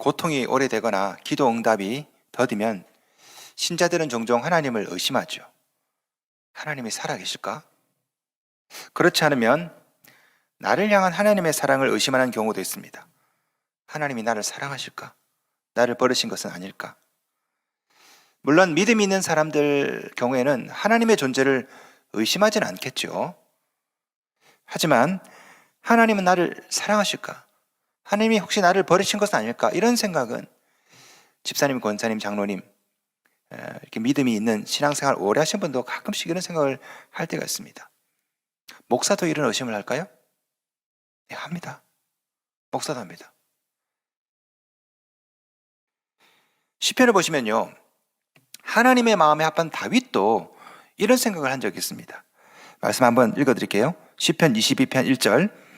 고통이 오래되거나 기도 응답이 더디면 신자들은 종종 하나님을 의심하죠. 하나님이 살아계실까? 그렇지 않으면 나를 향한 하나님의 사랑을 의심하는 경우도 있습니다. 하나님이 나를 사랑하실까? 나를 버리신 것은 아닐까? 물론 믿음이 있는 사람들 경우에는 하나님의 존재를 의심하지는 않겠죠. 하지만 하나님은 나를 사랑하실까? 하나님이 혹시 나를 버리신 것은 아닐까? 이런 생각은 집사님, 권사님, 장로님, 이렇게 믿음이 있는 신앙생활 오래 하신 분도 가끔씩 이런 생각을 할 때가 있습니다. 목사도 이런 의심을 할까요? 네, 합니다. 목사도 합니다. 시편을 보시면요, 하나님의 마음에 합한 다윗도 이런 생각을 한 적이 있습니다. 말씀 한번 읽어드릴게요. 시편 22편 1절.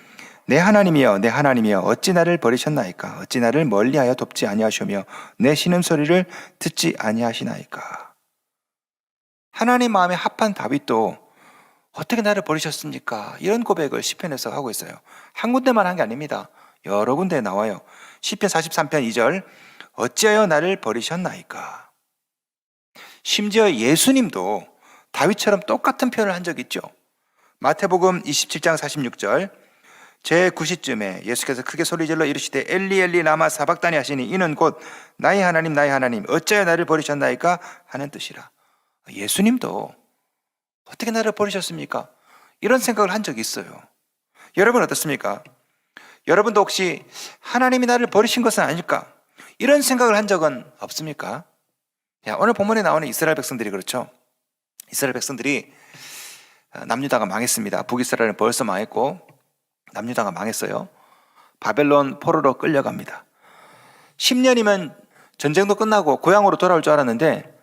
내 하나님이여, 내 하나님이여, 어찌 나를 버리셨나이까? 어찌 나를 멀리하여 돕지 아니하시며 내 신음소리를 듣지 아니하시나이까? 하나님 마음에 합한 다윗도 어떻게 나를 버리셨습니까? 이런 고백을 시편에서 하고 있어요. 한 군데만 한 게 아닙니다. 여러 군데에 나와요. 시편 43편 2절. 어찌하여 나를 버리셨나이까? 심지어 예수님도 다윗처럼 똑같은 표현을 한 적이 있죠. 마태복음 27장 46절. 제9시쯤에 예수께서 크게 소리질러 이르시되 엘리 엘리 라마 사박다니 하시니 이는 곧 나의 하나님 나의 하나님 어찌하여 나를 버리셨나이까 하는 뜻이라. 예수님도 어떻게 나를 버리셨습니까? 이런 생각을 한 적이 있어요. 여러분 어떻습니까? 여러분도 혹시 하나님이 나를 버리신 것은 아닐까? 이런 생각을 한 적은 없습니까? 오늘 본문에 나오는 이스라엘 백성들이 그렇죠. 이스라엘 백성들이 남유다가 망했습니다. 북이스라엘은 벌써 망했고 남유다가 망했어요. 바벨론 포로로 끌려갑니다. 10년이면 전쟁도 끝나고 고향으로 돌아올 줄 알았는데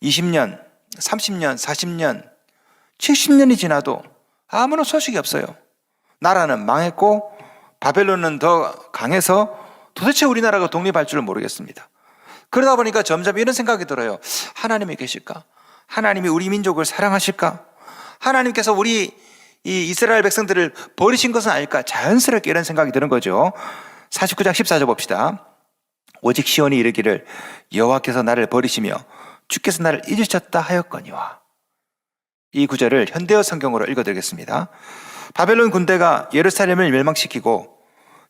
20년, 30년, 40년, 70년이 지나도 아무런 소식이 없어요. 나라는 망했고 바벨론은 더 강해서 도대체 우리나라가 독립할 줄을 모르겠습니다. 그러다 보니까 점점 이런 생각이 들어요. 하나님이 계실까? 하나님이 우리 민족을 사랑하실까? 하나님께서 우리 이 이스라엘 백성들을 버리신 것은 아닐까? 자연스럽게 이런 생각이 드는 거죠. 49장 14절 봅시다. 오직 시온이 이르기를 여호와께서 나를 버리시며 주께서 나를 잊으셨다 하였거니와. 이 구절을 현대어 성경으로 읽어드리겠습니다. 바벨론 군대가 예루살렘을 멸망시키고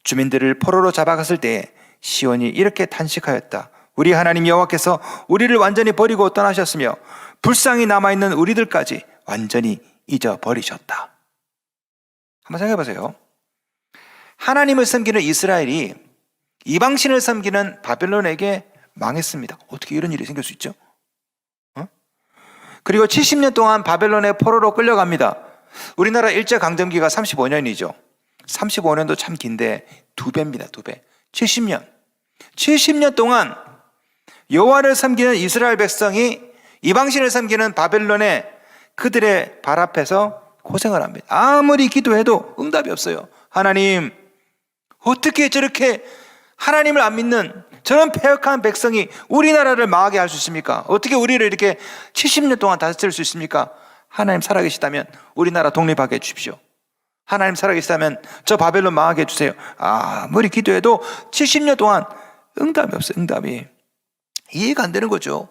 주민들을 포로로 잡아갔을 때에 시온이 이렇게 탄식하였다. 우리 하나님 여호와께서 우리를 완전히 버리고 떠나셨으며 불쌍히 남아있는 우리들까지 완전히 잊어버리셨다. 한번 생각해 보세요. 하나님을 섬기는 이스라엘이 이방신을 섬기는 바벨론에게 망했습니다. 어떻게 이런 일이 생길 수 있죠? 그리고 70년 동안 바벨론의 포로로 끌려갑니다. 우리나라 일제강점기가 35년이죠. 35년도 참 긴데 2배입니다. 2배. 70년 동안 여호와를 섬기는 이스라엘 백성이 이방신을 섬기는 바벨론의 그들의 발 앞에서 고생을 합니다. 아무리 기도해도 응답이 없어요. 하나님, 어떻게 저렇게 하나님을 안 믿는 저런 패역한 백성이 우리나라를 망하게 할 수 있습니까? 어떻게 우리를 이렇게 70년 동안 다스릴 수 있습니까? 하나님 살아계시다면 우리나라 독립하게 해주십시오. 하나님 살아계시다면 저 바벨론 망하게 해주세요. 아무리 기도해도 70년 동안 응답이 없어요. 응답이. 이해가 안 되는 거죠.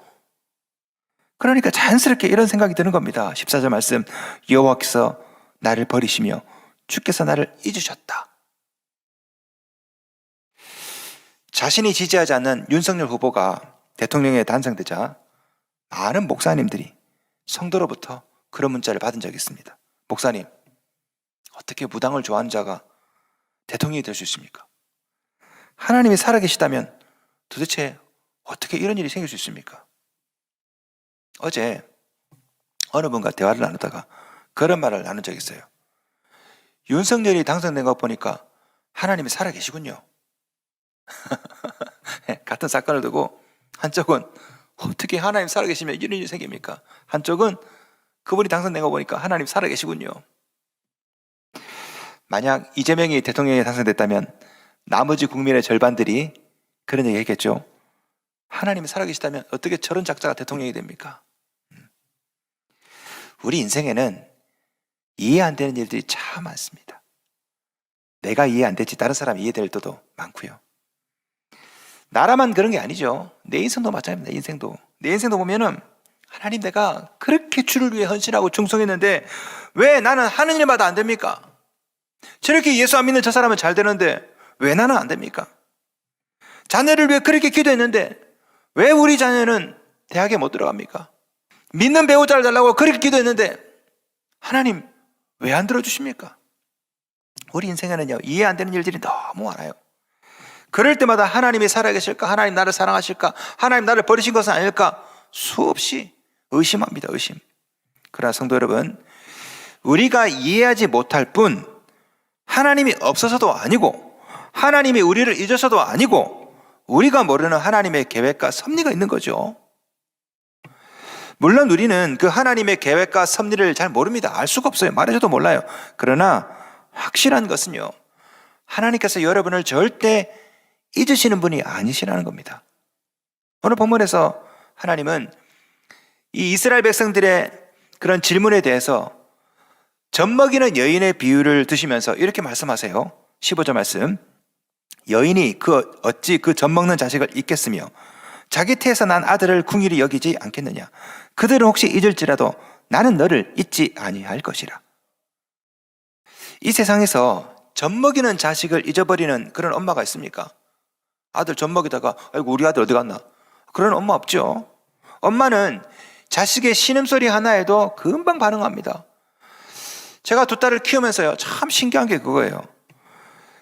그러니까 자연스럽게 이런 생각이 드는 겁니다. 14절 말씀. 여호와께서 나를 버리시며 주께서 나를 잊으셨다. 자신이 지지하지 않는 윤석열 후보가 대통령에 당선되자 많은 목사님들이 성도로부터 그런 문자를 받은 적이 있습니다. 목사님, 어떻게 무당을 좋아하는 자가 대통령이 될 수 있습니까? 하나님이 살아계시다면 도대체 어떻게 이런 일이 생길 수 있습니까? 어제 어느 분과 대화를 나누다가 그런 말을 나눈 적이 있어요. 윤석열이 당선된 거 보니까 하나님이 살아계시군요. 같은 사건을 두고 한쪽은 어떻게 하나님 살아계시면 이런 일이 생깁니까? 한쪽은 그분이 당선된 거 보니까 하나님 살아계시군요. 만약 이재명이 대통령에 당선됐다면 나머지 국민의 절반들이 그런 얘기 했겠죠. 하나님이 살아계시다면 어떻게 저런 작자가 대통령이 됩니까? 우리 인생에는 이해 안 되는 일들이 참 많습니다. 내가 이해 안 될지 다른 사람이 이해될 때도 많고요. 나라만 그런 게 아니죠. 내 인생도 마찬가지입니다. 내 인생도 보면은 하나님, 내가 그렇게 주를 위해 헌신하고 충성했는데 왜 나는 하는 일마다 안 됩니까? 저렇게 예수 안 믿는 저 사람은 잘 되는데 왜 나는 안 됩니까? 자녀를 위해 그렇게 기도했는데 왜 우리 자녀는 대학에 못 들어갑니까? 믿는 배우자를 달라고 그렇게 기도했는데 하나님 왜 안 들어주십니까? 우리 인생에는요, 이해 안 되는 일들이 너무 많아요. 그럴 때마다 하나님이 살아계실까? 하나님 나를 사랑하실까? 하나님 나를 버리신 것은 아닐까? 수없이 의심합니다. 의심. 그러나 성도 여러분, 우리가 이해하지 못할 뿐 하나님이 없어서도 아니고 하나님이 우리를 잊어서도 아니고 우리가 모르는 하나님의 계획과 섭리가 있는 거죠. 물론 우리는 그 하나님의 계획과 섭리를 잘 모릅니다. 알 수가 없어요. 말해줘도 몰라요. 그러나 확실한 것은요, 하나님께서 여러분을 절대 잊으시는 분이 아니시라는 겁니다. 오늘 본문에서 하나님은 이 이스라엘 백성들의 그런 질문에 대해서 젖먹이는 여인의 비유를 드시면서 이렇게 말씀하세요. 15절 말씀. 여인이 어찌 그 젖먹는 자식을 잊겠으며 자기 태에서 난 아들을 궁일이 여기지 않겠느냐. 그들은 혹시 잊을지라도 나는 너를 잊지 아니할 것이라. 이 세상에서 젖먹이는 자식을 잊어버리는 그런 엄마가 있습니까? 아들 젖먹이다가 아이고 우리 아들 어디 갔나? 그런 엄마 없죠. 엄마는 자식의 신음소리 하나에도 금방 반응합니다. 제가 두 딸을 키우면서요, 참 신기한 게 그거예요.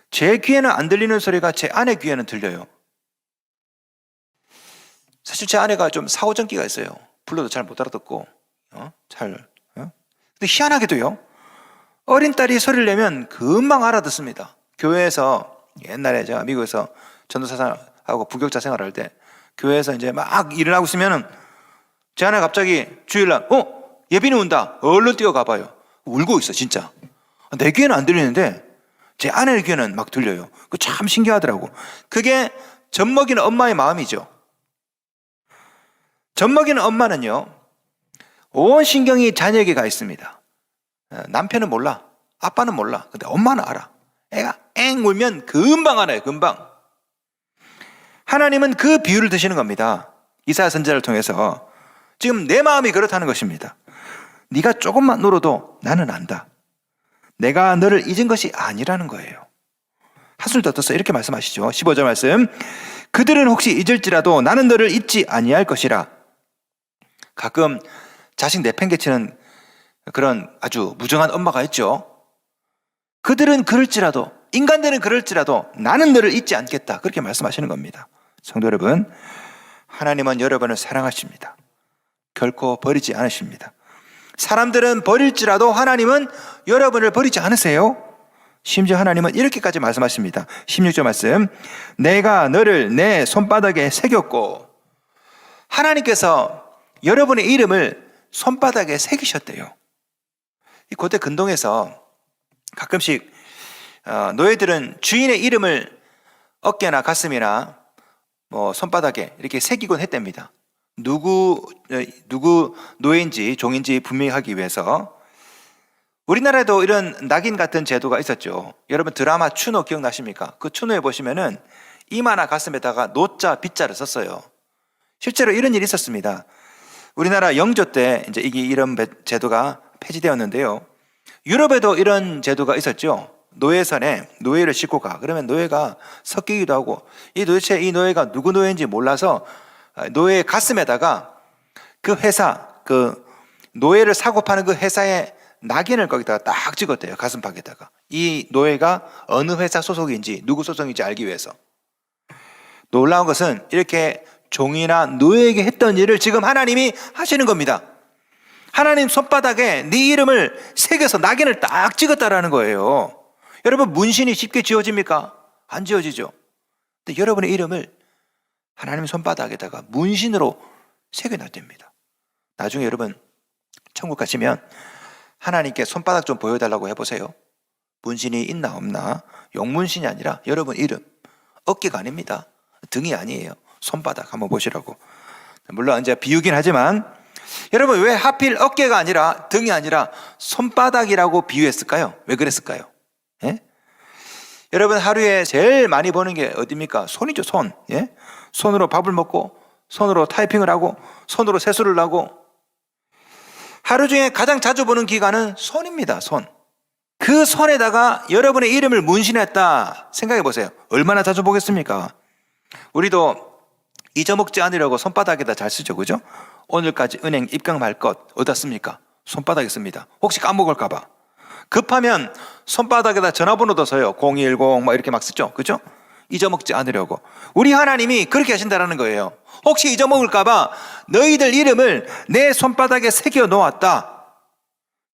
제 귀에는 안 들리는 소리가 제 아내 귀에는 들려요. 사실 제 아내가 좀 사고정기가 있어요. 불러도 잘 못 알아듣고 근데 희한하게도요, 어린 딸이 소리를 내면 금방 알아듣습니다. 교회에서 옛날에 제가 미국에서 전도사하고 부교육자 생활할 때 교회에서 이제 막 일을 하고 있으면은 제 아내가 갑자기 주일날 예빈이 온다. 얼른 뛰어가봐요. 울고 있어 진짜. 내 귀에는 안 들리는데 제 아내 귀에는 막 들려요. 그 참 신기하더라고. 그게 젖먹이는 엄마의 마음이죠. 젖먹이는 엄마는요, 온 신경이 자녀에게 가 있습니다. 남편은 몰라, 아빠는 몰라. 근데 엄마는 알아. 애가 앵 울면 금방 알아요. 금방. 하나님은 그 비유를 드시는 겁니다. 이사야 선지자를 통해서 지금 내 마음이 그렇다는 것입니다. 네가 조금만 울어도 나는 안다. 내가 너를 잊은 것이 아니라는 거예요. 한술 더 떠서 이렇게 말씀하시죠. 15절 말씀. 그들은 혹시 잊을지라도 나는 너를 잊지 아니할 것이라. 가끔 자식 내팽개치는 그런 아주 무정한 엄마가 있죠. 그들은 그럴지라도, 인간들은 그럴지라도 나는 너를 잊지 않겠다. 그렇게 말씀하시는 겁니다. 성도 여러분, 하나님은 여러분을 사랑하십니다. 결코 버리지 않으십니다. 사람들은 버릴지라도 하나님은 여러분을 버리지 않으세요. 심지어 하나님은 이렇게까지 말씀하십니다. 16절 말씀. 내가 너를 내 손바닥에 새겼고, 하나님께서 여러분의 이름을 손바닥에 새기셨대요. 고대 근동에서 가끔씩 노예들은 주인의 이름을 어깨나 가슴이나 손바닥에 이렇게 새기곤 했답니다. 누구 노예인지 종인지 분명히 하기 위해서. 우리나라에도 이런 낙인 같은 제도가 있었죠. 여러분 드라마 추노 기억나십니까? 그 추노에 보시면은 이마나 가슴에다가 노자 빗자를 썼어요. 실제로 이런 일이 있었습니다. 우리나라 영조 때 이제 이런 제도가 폐지되었는데요. 유럽에도 이런 제도가 있었죠. 노예선에 노예를 싣고 가. 그러면 노예가 섞이기도 하고, 도대체 이 노예가 누구 노예인지 몰라서 노예의 가슴에다가 그 회사, 그 노예를 사고 파는 그 회사의 낙인을 거기다가 딱 찍었대요. 가슴팍에다가. 이 노예가 어느 회사 소속인지, 누구 소속인지 알기 위해서. 놀라운 것은 이렇게 종이나 노예에게 했던 일을 지금 하나님이 하시는 겁니다. 하나님 손바닥에 네 이름을 새겨서 낙인을 딱 찍었다라는 거예요. 여러분, 문신이 쉽게 지워집니까? 안 지워지죠. 근데 여러분의 이름을 하나님 손바닥에다가 문신으로 새겨놨답니다. 나중에 여러분 천국 가시면 하나님께 손바닥 좀 보여달라고 해보세요. 문신이 있나 없나. 용문신이 아니라 여러분 이름. 어깨가 아닙니다. 등이 아니에요. 손바닥 한번 보시라고. 물론 이제 비유긴 하지만, 여러분 왜 하필 어깨가 아니라 등이 아니라 손바닥이라고 비유했을까요? 왜 그랬을까요? 예? 여러분 하루에 제일 많이 보는 게 어디입니까? 손이죠, 손. 예? 손으로 밥을 먹고, 손으로 타이핑을 하고, 손으로 세수를 하고, 하루 중에 가장 자주 보는 기관은 손입니다. 손. 그 손에다가 여러분의 이름을 문신했다 생각해 보세요. 얼마나 자주 보겠습니까? 우리도 잊어먹지 않으려고 손바닥에다 잘 쓰죠, 그죠? 오늘까지 은행 입금할 것 어디다 씁니까? 손바닥에 씁니다. 혹시 까먹을까 봐. 급하면 손바닥에다 전화번호도 써요. 010 이렇게 막 쓰죠, 그죠? 잊어먹지 않으려고. 우리 하나님이 그렇게 하신다라는 거예요. 혹시 잊어먹을까 봐 너희들 이름을 내 손바닥에 새겨 놓았다.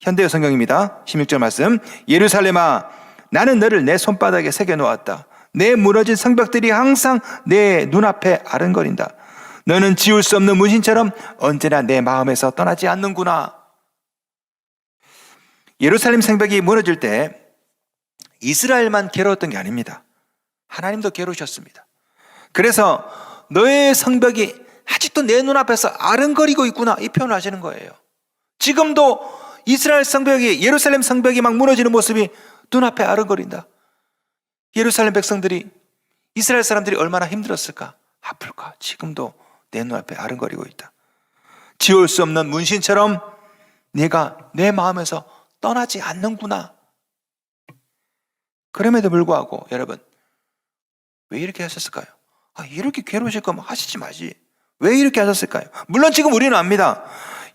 현대어 성경입니다. 16절 말씀. 예루살렘아, 나는 너를 내 손바닥에 새겨 놓았다. 내 무너진 성벽들이 항상 내 눈앞에 아른거린다. 너는 지울 수 없는 문신처럼 언제나 내 마음에서 떠나지 않는구나. 예루살렘 성벽이 무너질 때 이스라엘만 괴로웠던 게 아닙니다. 하나님도 괴로우셨습니다. 그래서 너의 성벽이 아직도 내 눈앞에서 아른거리고 있구나, 이 표현을 하시는 거예요. 지금도 이스라엘 성벽이, 예루살렘 성벽이 막 무너지는 모습이 눈앞에 아른거린다. 예루살렘 백성들이, 이스라엘 사람들이 얼마나 힘들었을까, 아플까. 지금도 내 눈앞에 아른거리고 있다. 지울 수 없는 문신처럼 네가 내 마음에서 떠나지 않는구나. 그럼에도 불구하고 여러분, 왜 이렇게 하셨을까요? 이렇게 괴로우실 거면 하시지 마지. 왜 이렇게 하셨을까요? 물론 지금 우리는 압니다.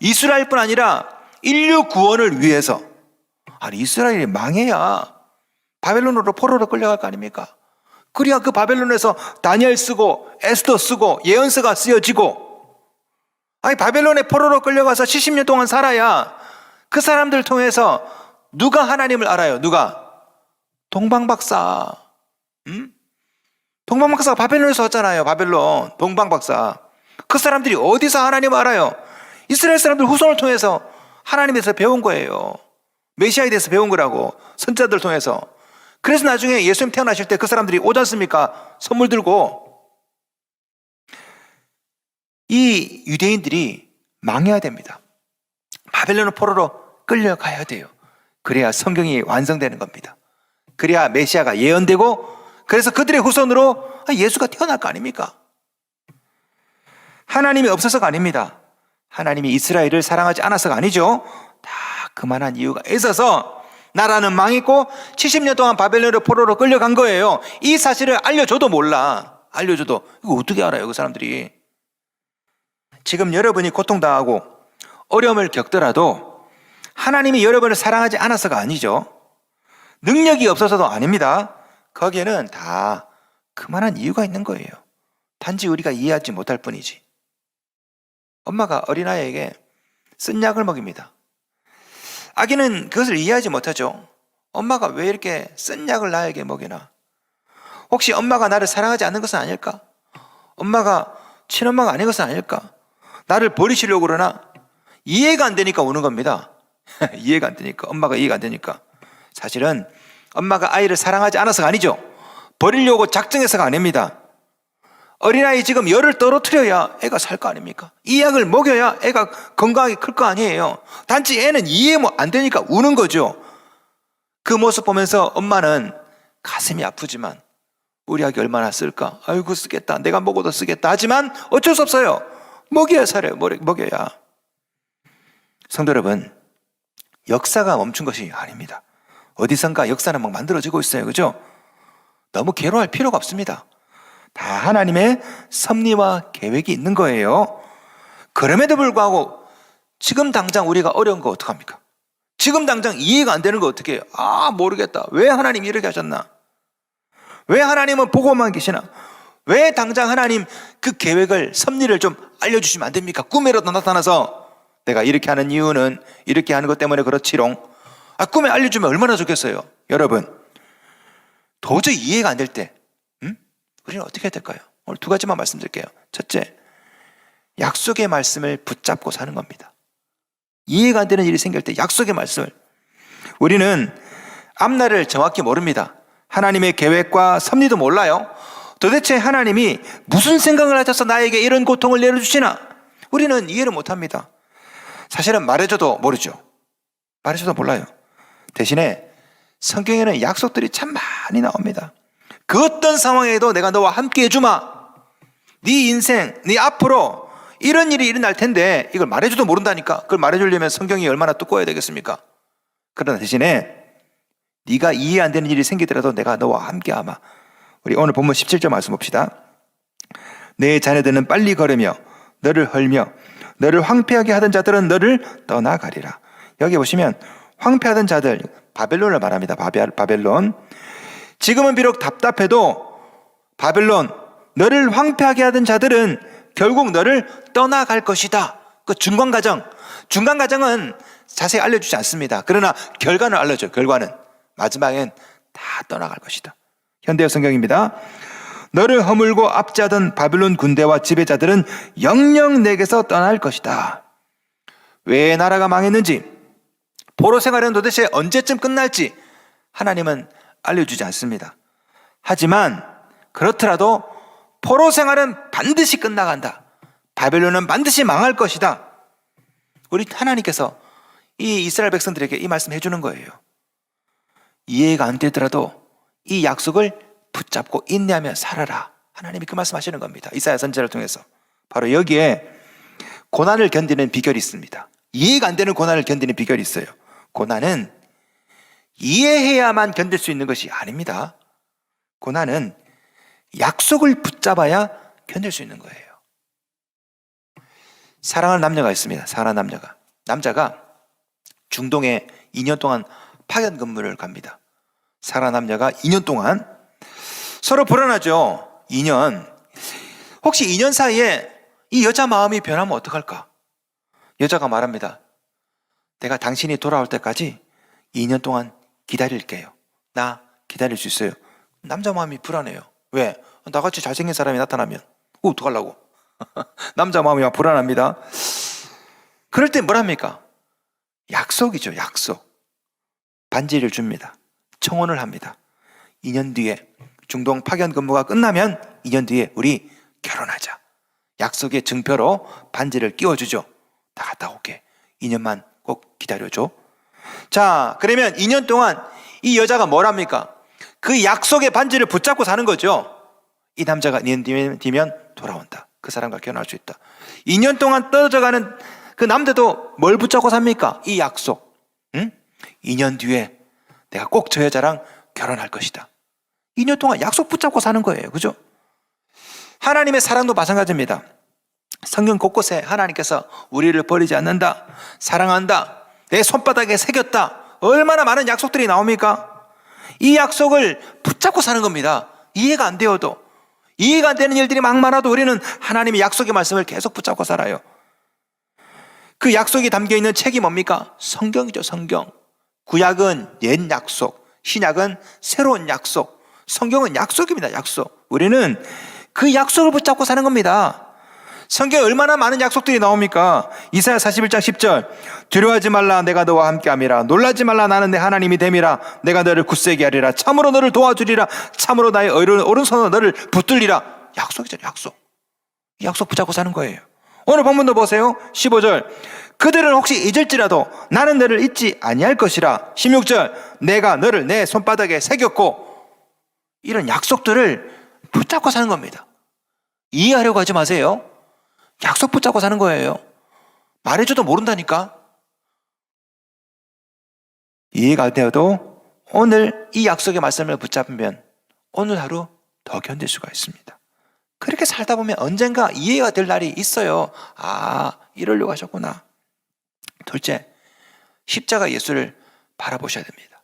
이스라엘뿐 아니라 인류 구원을 위해서. 아니, 이스라엘이 망해야 바벨론으로 포로로 끌려갈 거 아닙니까? 그래야 그 바벨론에서 다니엘 쓰고 에스더 쓰고 예언서가 쓰여지고, 아니 바벨론에 포로로 끌려가서 70년 동안 살아야 그 사람들 통해서 누가 하나님을 알아요? 누가? 동방박사. 동방박사가 바벨론에서 왔잖아요. 바벨론 동방박사. 그 사람들이 어디서 하나님을 알아요? 이스라엘 사람들 후손을 통해서 하나님에서 배운 거예요. 메시아에 대해서 배운 거라고, 선자들 통해서. 그래서 나중에 예수님 태어나실 때 그 사람들이 오지 않습니까? 선물 들고. 이 유대인들이 망해야 됩니다. 바벨론 포로로 끌려가야 돼요. 그래야 성경이 완성되는 겁니다. 그래야 메시아가 예언되고, 그래서 그들의 후손으로 예수가 태어날 거 아닙니까? 하나님이 없어서가 아닙니다. 하나님이 이스라엘을 사랑하지 않아서가 아니죠. 다 그만한 이유가 있어서 나라는 망했고 70년 동안 바벨론의 포로로 끌려간 거예요. 이 사실을 알려줘도 몰라. 알려줘도 이거 어떻게 알아요, 그 사람들이? 지금 여러분이 고통당하고 어려움을 겪더라도 하나님이 여러분을 사랑하지 않아서가 아니죠. 능력이 없어서도 아닙니다. 거기에는 다 그만한 이유가 있는 거예요. 단지 우리가 이해하지 못할 뿐이지. 엄마가 어린아이에게 쓴 약을 먹입니다. 아기는 그것을 이해하지 못하죠. 엄마가 왜 이렇게 쓴 약을 나에게 먹이나? 혹시 엄마가 나를 사랑하지 않는 것은 아닐까? 엄마가 친엄마가 아닌 것은 아닐까? 나를 버리시려고 그러나? 이해가 안 되니까 우는 겁니다. 이해가 안 되니까, 엄마가 이해가 안 되니까. 사실은 엄마가 아이를 사랑하지 않아서가 아니죠. 버리려고 작정해서가 아닙니다. 어린아이 지금 열을 떨어뜨려야 애가 살 거 아닙니까? 이 약을 먹여야 애가 건강하게 클 거 아니에요. 단지 애는 이해 안 되니까 우는 거죠. 그 모습 보면서 엄마는 가슴이 아프지만 우리 아기 얼마나 쓸까? 아이고 쓰겠다, 내가 먹어도 쓰겠다 하지만 어쩔 수 없어요. 먹여야 살아요. 먹여야. 성도 여러분, 역사가 멈춘 것이 아닙니다. 어디선가 역사는 막 만들어지고 있어요. 그죠? 너무 괴로워할 필요가 없습니다. 다 하나님의 섭리와 계획이 있는 거예요. 그럼에도 불구하고 지금 당장 우리가 어려운 거 어떡합니까? 지금 당장 이해가 안 되는 거 어떻게 해요? 모르겠다. 왜 하나님이 이렇게 하셨나? 왜 하나님은 보고만 계시나? 왜 당장 하나님 그 계획을, 섭리를 좀 알려주시면 안 됩니까? 꿈에라도 나타나서 내가 이렇게 하는 이유는 이렇게 하는 것 때문에 그렇지롱. 꿈에 알려주면 얼마나 좋겠어요. 여러분, 도저히 이해가 안 될 때 우리는 어떻게 해야 될까요? 오늘 두 가지만 말씀드릴게요. 첫째, 약속의 말씀을 붙잡고 사는 겁니다. 이해가 안 되는 일이 생길 때 약속의 말씀을. 우리는 앞날을 정확히 모릅니다. 하나님의 계획과 섭리도 몰라요. 도대체 하나님이 무슨 생각을 하셔서 나에게 이런 고통을 내려주시나? 우리는 이해를 못합니다. 사실은 말해줘도 모르죠. 말해줘도 몰라요. 대신에 성경에는 약속들이 참 많이 나옵니다. 그 어떤 상황에도 내가 너와 함께 해주마. 네 인생, 네 앞으로 이런 일이 일어날 텐데 이걸 말해줘도 모른다니까. 그걸 말해주려면 성경이 얼마나 두꺼워야 되겠습니까? 그러나 대신에 네가 이해 안 되는 일이 생기더라도 내가 너와 함께하마. 우리 오늘 본문 17절 말씀 봅시다. 내 자녀들은 빨리 걸으며 너를 헐며 너를 황폐하게 하던 자들은 너를 떠나가리라. 여기 보시면 황폐하던 자들, 바벨론을 말합니다. 바벨론. 지금은 비록 답답해도 바벨론, 너를 황폐하게 하던 자들은 결국 너를 떠나갈 것이다. 그 중간과정은 자세히 알려주지 않습니다. 그러나 결과는 알려줘요. 결과는 마지막엔 다 떠나갈 것이다. 현대어 성경입니다. 너를 허물고 압제하던 바벨론 군대와 지배자들은 영영 내게서 떠날 것이다. 왜 나라가 망했는지, 포로 생활은 도대체 언제쯤 끝날지 하나님은 알려주지 않습니다. 하지만 그렇더라도 포로 생활은 반드시 끝나간다. 바벨론은 반드시 망할 것이다. 우리 하나님께서 이 이스라엘 백성들에게 이 말씀 해주는 거예요. 이해가 안 되더라도 이 약속을 붙잡고 인내하며 살아라. 하나님이 그 말씀 하시는 겁니다. 이사야 선지자를 통해서. 바로 여기에 고난을 견디는 비결이 있습니다. 이해가 안 되는 고난을 견디는 비결이 있어요. 고난은 이해해야만 견딜 수 있는 것이 아닙니다. 고난은 약속을 붙잡아야 견딜 수 있는 거예요. 사랑하는 남녀가 있습니다. 사랑하는 남자가 중동에 2년 동안 파견 근무를 갑니다. 사랑하는 남녀가 2년 동안 서로 불안하죠. 2년. 혹시 2년 사이에 이 여자 마음이 변하면 어떡할까? 여자가 말합니다. 내가 당신이 돌아올 때까지 2년 동안 기다릴게요. 나 기다릴 수 있어요. 남자 마음이 불안해요. 왜? 나같이 잘생긴 사람이 나타나면 어떡하려고? 남자 마음이 막 불안합니다. 그럴 때 뭐랍니까? 약속이죠. 약속. 반지를 줍니다. 청혼을 합니다. 2년 뒤에 중동 파견 근무가 끝나면 2년 뒤에 우리 결혼하자. 약속의 증표로 반지를 끼워주죠. 다 갔다 올게. 2년만 꼭 기다려줘. 자, 그러면 2년 동안 이 여자가 뭘 합니까? 그 약속의 반지를 붙잡고 사는 거죠. 이 남자가 2년 뒤면 돌아온다. 그 사람과 결혼할 수 있다. 2년 동안 떨어져가는 그 남자도 뭘 붙잡고 삽니까? 이 약속. 응? 2년 뒤에 내가 꼭 저 여자랑 결혼할 것이다. 2년 동안 약속 붙잡고 사는 거예요. 그죠? 하나님의 사랑도 마찬가지입니다. 성경 곳곳에 하나님께서 우리를 버리지 않는다, 사랑한다, 내 손바닥에 새겼다, 얼마나 많은 약속들이 나옵니까? 이 약속을 붙잡고 사는 겁니다. 이해가 안 되어도, 이해가 안 되는 일들이 막 많아도 우리는 하나님의 약속의 말씀을 계속 붙잡고 살아요. 그 약속이 담겨있는 책이 뭡니까? 성경이죠. 성경. 구약은 옛 약속, 신약은 새로운 약속, 성경은 약속입니다. 약속. 우리는 그 약속을 붙잡고 사는 겁니다. 성경에 얼마나 많은 약속들이 나옵니까? 이사야 41장 10절. 두려워하지 말라, 내가 너와 함께함이라. 놀라지 말라, 나는 내 하나님이 됨이라. 내가 너를 굳세게 하리라. 참으로 너를 도와주리라. 참으로 나의 오른손으로 너를 붙들리라. 약속이죠. 약속. 약속 붙잡고 사는 거예요. 오늘 본문도 보세요. 15절. 그들은 혹시 잊을지라도 나는 너를 잊지 아니할 것이라. 16절. 내가 너를 내 손바닥에 새겼고. 이런 약속들을 붙잡고 사는 겁니다. 이해하려고 하지 마세요. 약속 붙잡고 사는 거예요. 말해줘도 모른다니까. 이해가 안 되어도 오늘 이 약속의 말씀을 붙잡으면 오늘 하루 더 견딜 수가 있습니다. 그렇게 살다 보면 언젠가 이해가 될 날이 있어요. 아, 이러려고 하셨구나. 둘째, 십자가 예수를 바라보셔야 됩니다.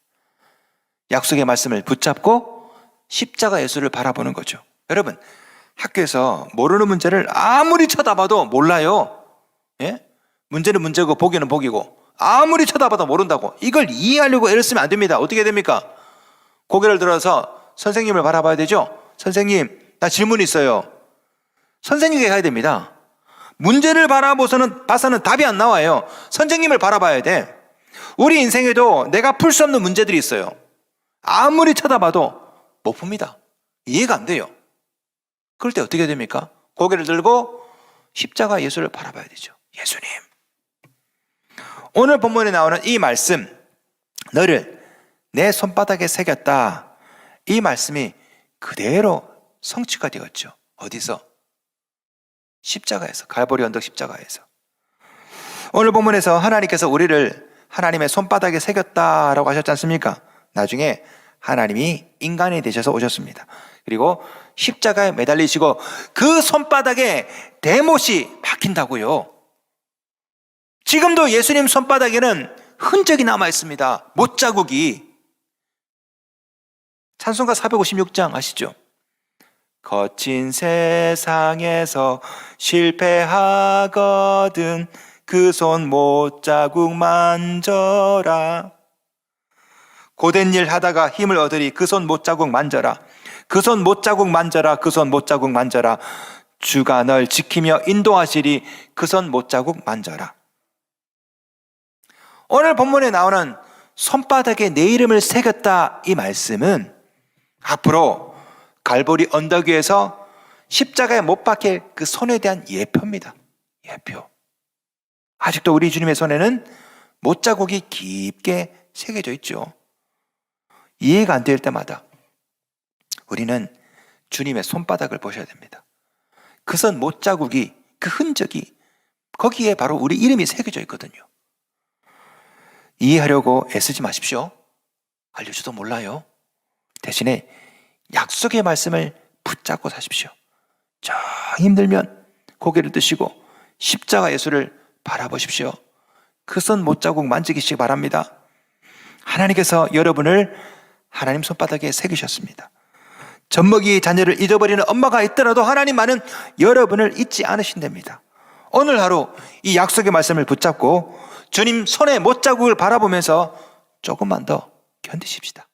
약속의 말씀을 붙잡고 십자가 예수를 바라보는 거죠. 여러분, 학교에서 모르는 문제를 아무리 쳐다봐도 몰라요. 예? 문제는 문제고 보기는 보기고 아무리 쳐다봐도 모른다고. 이걸 이해하려고 애를 쓰면 안 됩니다. 어떻게 됩니까? 고개를 들어서 선생님을 바라봐야 되죠. 선생님, 나 질문이 있어요. 선생님에게 가야 됩니다. 문제를 봐서는 답이 안 나와요. 선생님을 바라봐야 돼. 우리 인생에도 내가 풀 수 없는 문제들이 있어요. 아무리 쳐다봐도 못 풉니다. 이해가 안 돼요. 그럴 때 어떻게 됩니까? 고개를 들고 십자가 예수를 바라봐야 되죠. 예수님. 오늘 본문에 나오는 이 말씀, 너를 내 손바닥에 새겼다. 이 말씀이 그대로 성취가 되었죠. 어디서? 십자가에서, 갈보리 언덕 십자가에서. 오늘 본문에서 하나님께서 우리를 하나님의 손바닥에 새겼다라고 하셨지 않습니까? 나중에 하나님이 인간이 되셔서 오셨습니다. 그리고 십자가에 매달리시고 그 손바닥에 대못이 박힌다고요. 지금도 예수님 손바닥에는 흔적이 남아 있습니다. 못자국이. 찬송가 456장 아시죠? 거친 세상에서 실패하거든 그 손 못자국 만져라. 고된 일 하다가 힘을 얻으리 그 손 못자국 만져라. 그 손 못자국 만져라. 그 손 못자국 만져라. 주가 널 지키며 인도하시리 그 손 못자국 만져라. 오늘 본문에 나오는 손바닥에 내 이름을 새겼다, 이 말씀은 앞으로 갈보리 언덕 위에서 십자가에 못 박힐 그 손에 대한 예표입니다. 예표. 아직도 우리 주님의 손에는 못자국이 깊게 새겨져 있죠. 이해가 안 될 때마다 우리는 주님의 손바닥을 보셔야 됩니다. 그 손 못자국이, 그 흔적이, 거기에 바로 우리 이름이 새겨져 있거든요. 이해하려고 애쓰지 마십시오. 알려줘도 몰라요. 대신에 약속의 말씀을 붙잡고 사십시오. 저 힘들면 고개를 드시고 십자가 예수를 바라보십시오. 그 손 못자국 만지시기 바랍니다. 하나님께서 여러분을 하나님 손바닥에 새기셨습니다. 젖먹이 자녀를 잊어버리는 엄마가 있더라도 하나님만은 여러분을 잊지 않으신답니다. 오늘 하루 이 약속의 말씀을 붙잡고 주님 손의 못자국을 바라보면서 조금만 더 견디십시다.